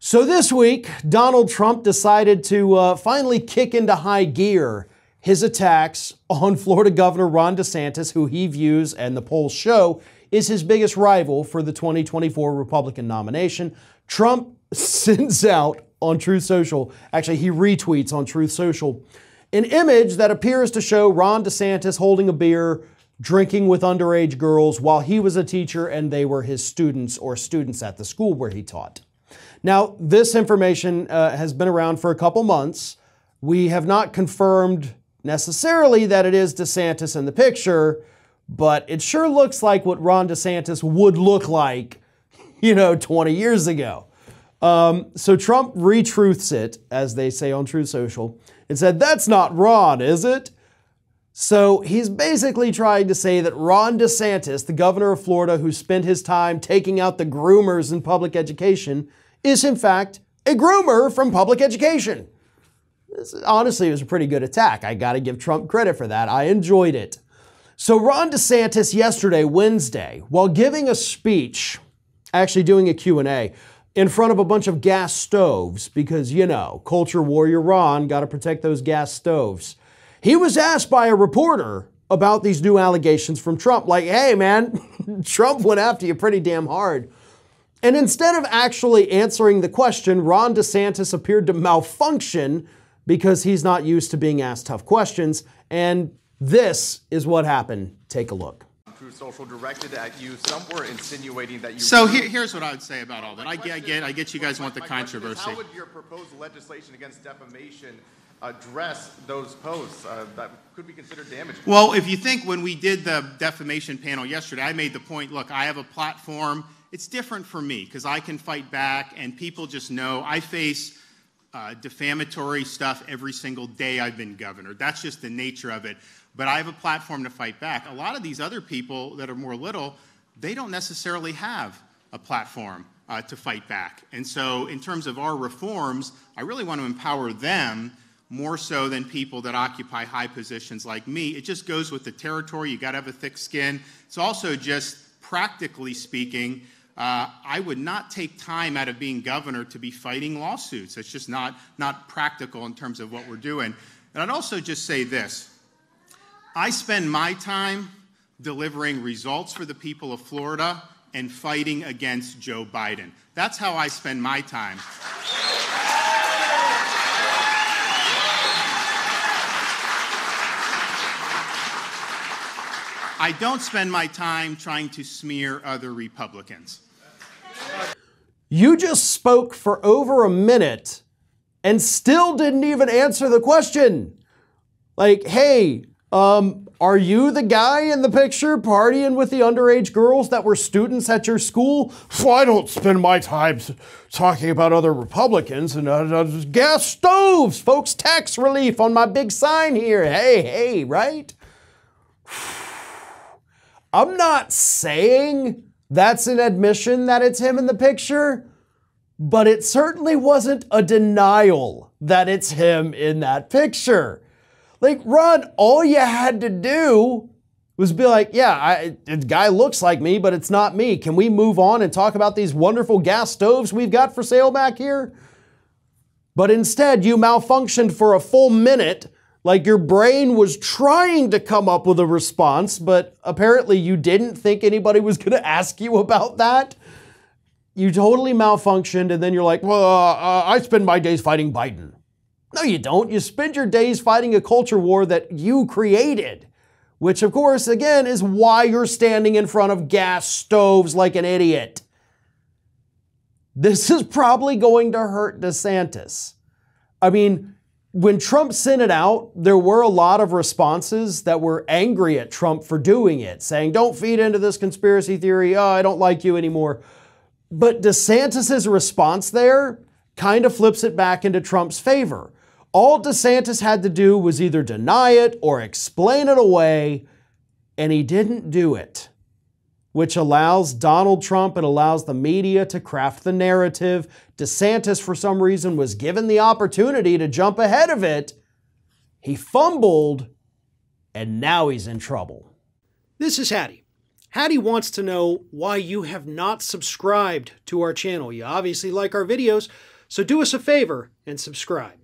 So this week, Donald Trump decided to finally kick into high gear his attacks on Florida Governor Ron DeSantis, who he views, and the polls show, is his biggest rival for the 2024 Republican nomination. Trump sends out on Truth Social, actually he retweets on Truth Social, an image that appears to show Ron DeSantis holding a beer, drinking with underage girls while he was a teacher and they were his students or students at the school where he taught. Now, this information has been around for a couple months. We have not confirmed necessarily that it is DeSantis in the picture, but it sure looks like what Ron DeSantis would look like, 20 years ago. So Trump retruths it, as they say on Truth Social, and said, "That's not Ron, is it?" So he's basically trying to say that Ron DeSantis, the governor of Florida who spent his time taking out the groomers in public education, is in fact a groomer from public education. Honestly, it was a pretty good attack. I got to give Trump credit for that. I enjoyed it. So Ron DeSantis yesterday, Wednesday, while giving a speech, actually doing a Q&A, in front of a bunch of gas stoves, because, culture warrior Ron, got to protect those gas stoves. He was asked by a reporter about these new allegations from Trump, like, hey man, Trump went after you pretty damn hard. And instead of actually answering the question, Ron DeSantis appeared to malfunction because he's not used to being asked tough questions. And this is what happened. Take a look. Truth Social directed at you. Some were insinuating that you... So here's what I would say about all that. I get you guys want the controversy. How would your proposed legislation against defamation address those posts that could be considered damaging? Well, if you think when we did the defamation panel yesterday, I made the point, look, I have a platform. It's different for me because I can fight back and people just know I face defamatory stuff every single day I've been governor. That's just the nature of it. But I have a platform to fight back. A lot of these other people that are more little, they don't necessarily have a platform to fight back. And so in terms of our reforms, I really want to empower them more so than people that occupy high positions like me. It just goes with the territory. You got to have a thick skin. It's also just practically speaking, I would not take time out of being governor to be fighting lawsuits. It's just not practical in terms of what we're doing. And I'd also just say this. I spend my time delivering results for the people of Florida and fighting against Joe Biden. That's how I spend my time. I don't spend my time trying to smear other Republicans. You just spoke for over a minute and still didn't even answer the question. Like, hey, are you the guy in the picture partying with the underage girls that were students at your school? Well, I don't spend my time talking about other Republicans and gas stoves, folks, tax relief on my big sign here. Hey, right? I'm not saying that's an admission that it's him in the picture, but it certainly wasn't a denial that it's him in that picture. Like, Ron, all you had to do was be like, yeah, the guy looks like me, but it's not me. Can we move on and talk about these wonderful gas stoves we've got for sale back here? But instead, you malfunctioned for a full minute, like your brain was trying to come up with a response, but apparently you didn't think anybody was going to ask you about that. You totally malfunctioned, and then you're like, well, I spend my days fighting Biden. No, you don't. You spend your days fighting a culture war that you created, which, of course, again, is why you're standing in front of gas stoves like an idiot. This is probably going to hurt DeSantis. I mean, when Trump sent it out, there were a lot of responses that were angry at Trump for doing it, saying, don't feed into this conspiracy theory. Oh, I don't like you anymore. But DeSantis's response there kind of flips it back into Trump's favor. All DeSantis had to do was either deny it or explain it away, and he didn't do it, which allows Donald Trump and allows the media to craft the narrative. DeSantis, for some reason, was given the opportunity to jump ahead of it. He fumbled, and now he's in trouble. This is Hattie. Hattie wants to know why you have not subscribed to our channel. You obviously like our videos, So do us a favor and subscribe.